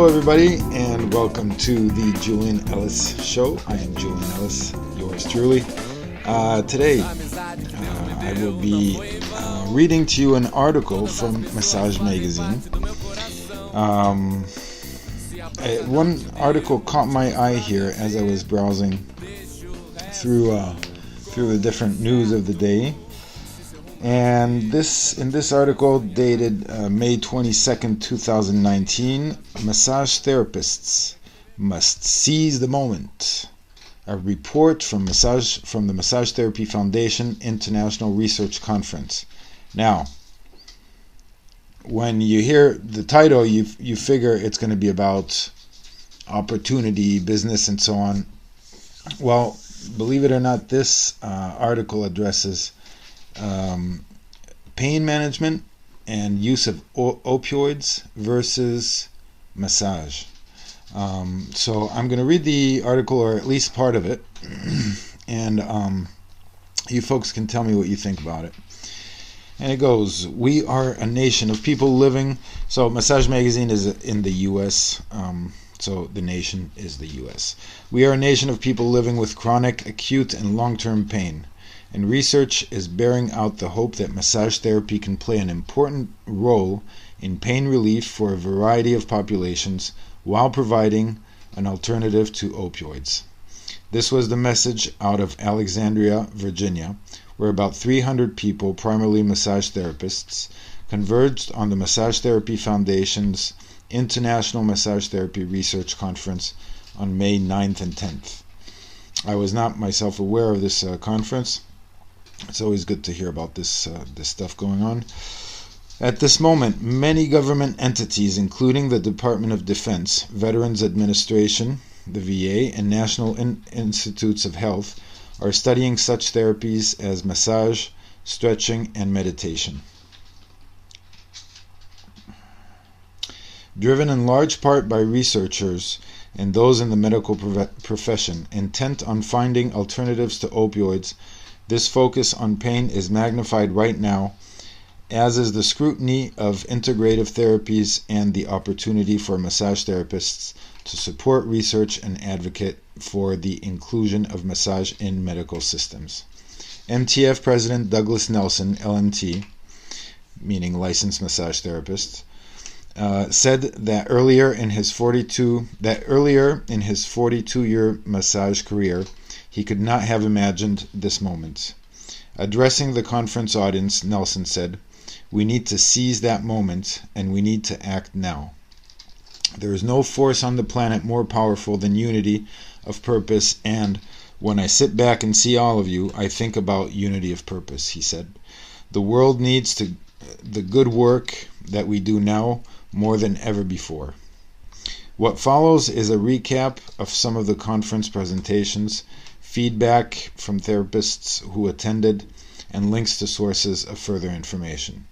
Hello everybody, and welcome to the Julien Elis Show. I am Julien Elis, yours truly. Today, I will be reading to you an article from Massage Magazine. One article caught my eye here as I was browsing through the different news of the day. And in this article dated May 22nd, 2019, massage therapists must seize the moment. A report from the Massage Therapy Foundation International Research Conference. Now, when you hear the title, you figure it's going to be about opportunity, business, and so on. Well, believe it or not, this article addresses pain management and use of opioids versus massage. So I'm going to read the article, or at least part of it, and you folks can tell me what you think about it. And it goes, we are a nation of people living, so Massage Magazine is in the U.S., so the nation is the U.S. We are a nation of people living with chronic, acute, and long-term pain. And research is bearing out the hope that massage therapy can play an important role in pain relief for a variety of populations while providing an alternative to opioids. This was the message out of Alexandria, Virginia, where about 300 people, primarily massage therapists, converged on the Massage Therapy Foundation's International Massage Therapy Research Conference on May 9th and 10th. I was not myself aware of this conference. It's always good to hear about this stuff going on. At this moment, many government entities, including the Department of Defense, Veterans Administration, the VA, and National Institutes of Health, are studying such therapies as massage, stretching, and meditation. Driven in large part by researchers and those in the medical profession intent on finding alternatives to opioids, this focus on pain is magnified right now, as is the scrutiny of integrative therapies and the opportunity for massage therapists to support research and advocate for the inclusion of massage in medical systems. MTF President Douglas Nelson, LMT, meaning licensed massage therapist, said that earlier in his 42-year massage career, he could not have imagined this moment. Addressing the conference audience, Nelson said, "We need to seize that moment, and we need to act now. There is no force on the planet more powerful than unity of purpose, and when I sit back and see all of you, I think about unity of purpose," he said. "The world needs the good work that we do now more than ever before." What follows is a recap of some of the conference presentations, feedback from therapists who attended, and links to sources of further information.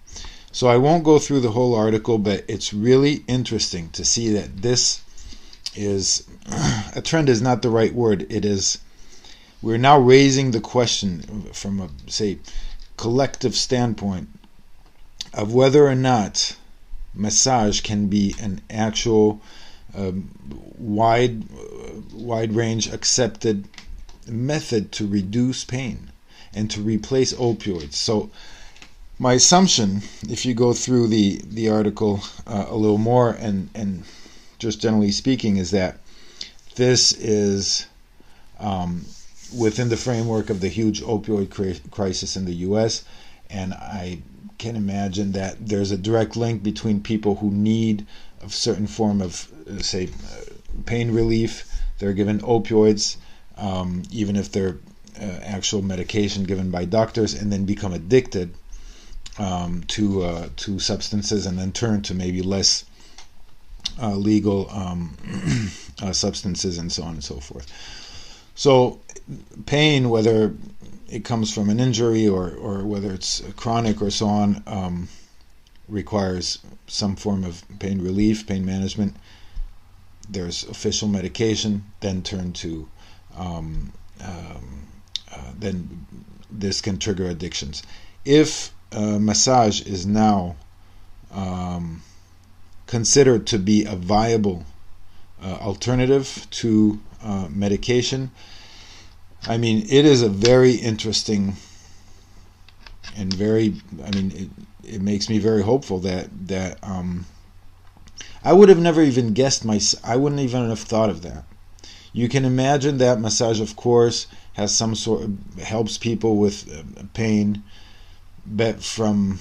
So I won't go through the whole article, but it's really interesting to see that this is, a trend is not the right word, we're now raising the question from a, collective standpoint of whether or not massage can be an actual wide range accepted method to reduce pain and to replace opioids. So my assumption, if you go through the article a little more and just generally speaking, is that this is within the framework of the huge opioid crisis in the U.S., and I can imagine that there's a direct link between people who need a certain form of, pain relief. They're given opioids, even if they're actual medication given by doctors, and then become addicted to substances, and then turn to maybe less legal substances, and so on and so forth. So pain, whether it comes from an injury or whether it's chronic or so on, requires some form of pain relief, pain management. There's official medication, then turn to then this can trigger addictions. If massage is now considered to be a viable alternative to medication. I mean, it is a very interesting and it makes me very hopeful that I would have never even guessed I wouldn't even have thought of that. You can imagine that massage, of course, has some sort of, helps people with pain, but from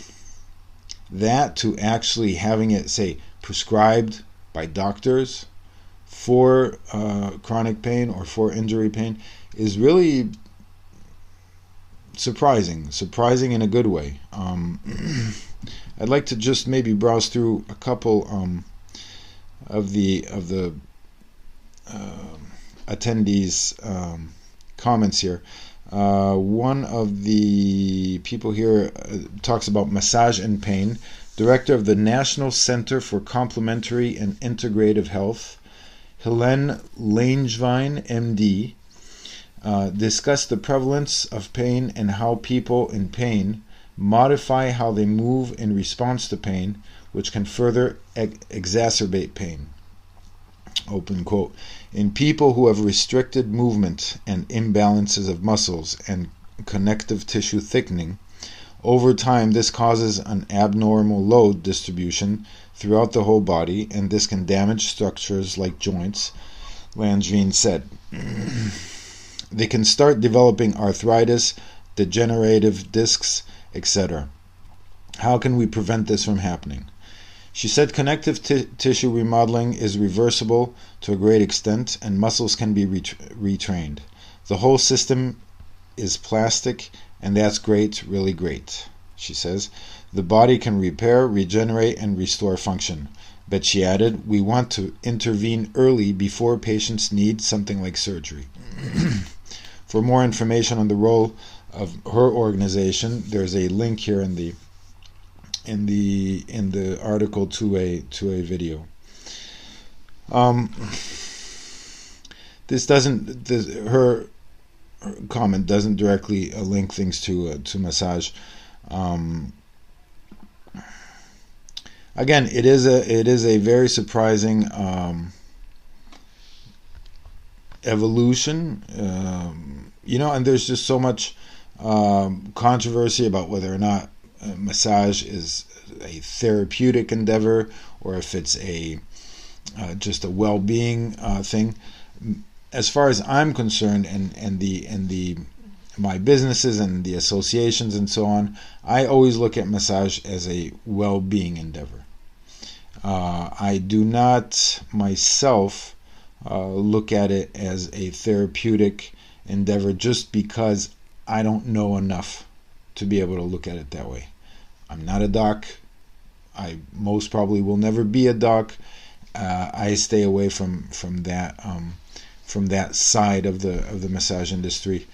that to actually having it, say, prescribed by doctors for chronic pain or for injury pain is really surprising in a good way. I'd like to just maybe browse through a couple of the attendees' comments here. One of the people here talks about massage and pain. Director of the National Center for Complementary and Integrative Health, Helene Langevin, MD, discussed the prevalence of pain and how people in pain modify how they move in response to pain, which can further exacerbate pain. Open quote. In people who have restricted movement and imbalances of muscles and connective tissue thickening, over time this causes an abnormal load distribution throughout the whole body, and this can damage structures like joints, Langevin said. They can start developing arthritis, degenerative discs, etc. How can we prevent this from happening? She said connective tissue remodeling is reversible to a great extent, and muscles can be retrained. The whole system is plastic, and that's great, really great, she says. The body can repair, regenerate, and restore function. But she added, we want to intervene early before patients need something like surgery. For more information on the role of her organization, there's a link here in the article to a video. Her comment doesn't directly link things to massage. Again, it is a very surprising evolution, and there's just so much controversy about whether or not massage is a therapeutic endeavor or if it's just a well-being thing. As far as I'm concerned, and my businesses and the associations and so on, I always look at massage as a well-being endeavor. I do not myself look at it as a therapeutic endeavor just because I don't know enough to be able to look at it that way. I'm not a doc. I most probably will never be a doc. I stay away from that side of the massage industry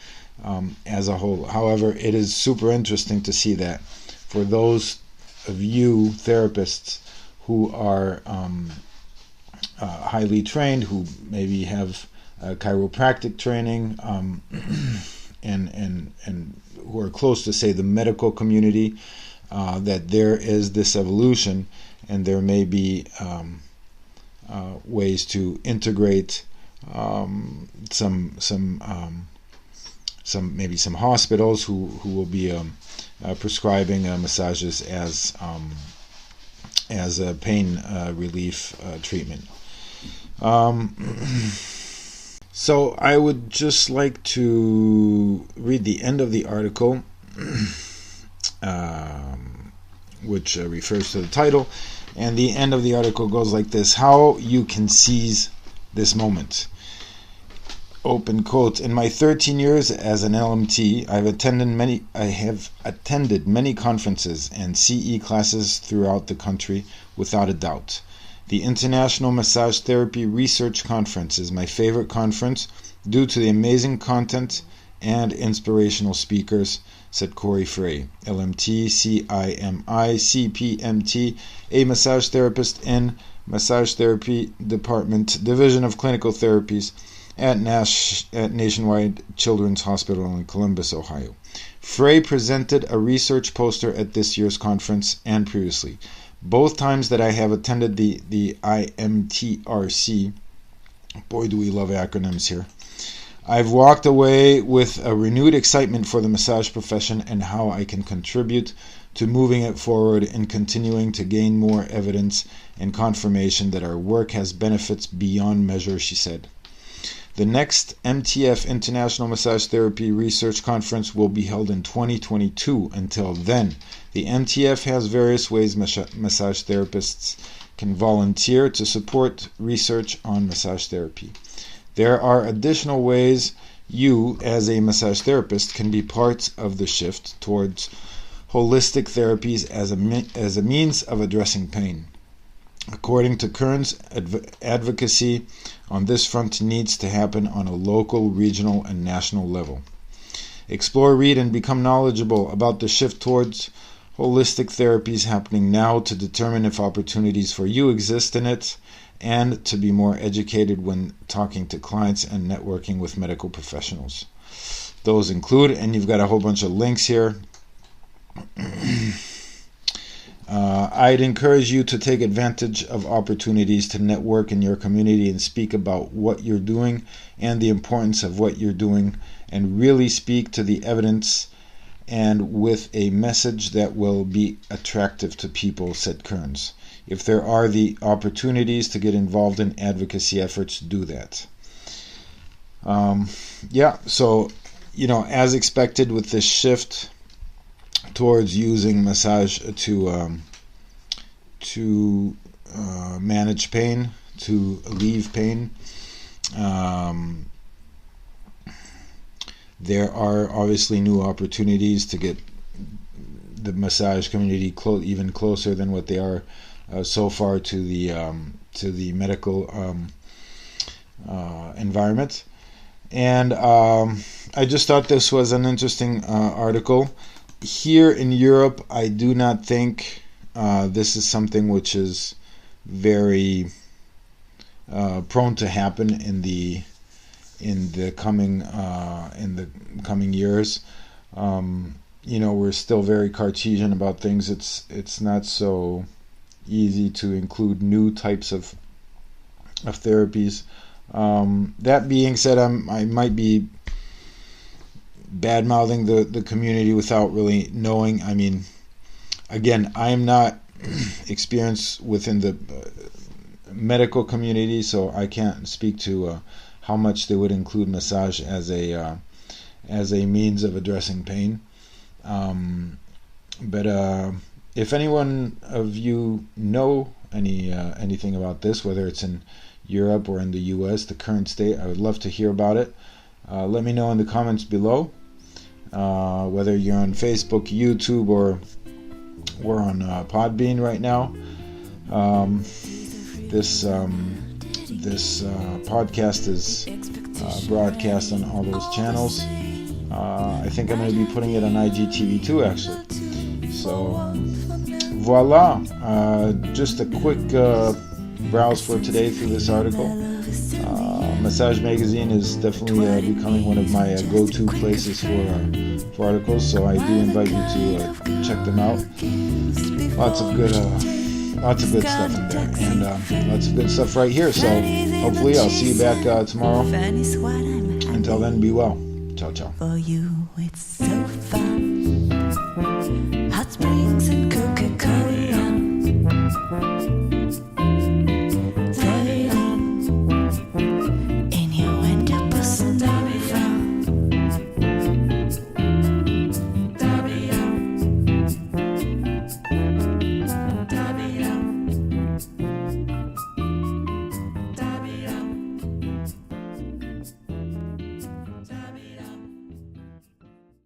as a whole. However, it is super interesting to see that for those of you therapists who are highly trained, who maybe have chiropractic training, and who are close to, say, the medical community, that there is this evolution, and there may be ways to integrate some hospitals who will be prescribing massages as a pain relief treatment. So I would just like to read the end of the article, which refers to the title, and the end of the article goes like this: how you can seize this moment. Open quote. In my 13 years as an LMT, I have attended many conferences and CE classes throughout the country, without a doubt. The International Massage Therapy Research Conference is my favorite conference due to the amazing content and inspirational speakers, said Corey Frey, LMT, CIMI, CPMT, a massage therapist in Massage Therapy Department, Division of Clinical Therapies at Nationwide Children's Hospital in Columbus, Ohio. Frey presented a research poster at this year's conference and previously. Both times that I have attended the IMTRC, Boy, do we love acronyms here. I've walked away with a renewed excitement for the massage profession and how I can contribute to moving it forward and continuing to gain more evidence and confirmation that our work has benefits beyond measure, she said. The next MTF International Massage Therapy Research Conference will be held in 2022. Until then, the MTF has various ways massage therapists can volunteer to support research on massage therapy. There are additional ways you, as a massage therapist, can be part of the shift towards holistic therapies as a means of addressing pain. According to Kern's, advocacy on this front needs to happen on a local, regional, and national level. Explore, read, and become knowledgeable about the shift towards holistic therapies happening now to determine if opportunities for you exist in it, and to be more educated when talking to clients and networking with medical professionals. Those include, and you've got a whole bunch of links here. I'd encourage you to take advantage of opportunities to network in your community and speak about what you're doing and the importance of what you're doing, and really speak to the evidence and with a message that will be attractive to people, said Kearns. If there are the opportunities to get involved in advocacy efforts, do that. So, as expected with this shift towards using massage to manage pain, to alleviate pain, there are obviously new opportunities to get the massage community even closer than what they are so far to the medical environment. And I just thought this was an interesting article. Here in Europe, I do not think this is something which is very prone to happen in the coming years. We're still very Cartesian about things. It's not so easy to include new types of therapies. That being said, I might be bad-mouthing the community without really knowing. I mean, again, I am not experienced within the medical community, so I can't speak to how much they would include massage as a means of addressing pain. But if anyone of you know anything about this, whether it's in Europe or in the U.S., the current state, I would love to hear about it. Let me know in the comments below, whether you're on Facebook, YouTube, or we're on Podbean right now. This podcast is broadcast on all those channels. I think I'm going to be putting it on IGTV too, actually. So voila, just a quick browse for today through this article. Massage Magazine is definitely becoming one of my go-to places for articles, so I do invite you to check them out. Lots of good stuff in there, and lots of good stuff right here. So hopefully I'll see you back tomorrow. Until then, be well. Ciao, ciao. For you, it's so fun. Hot springs and Coca-Cola.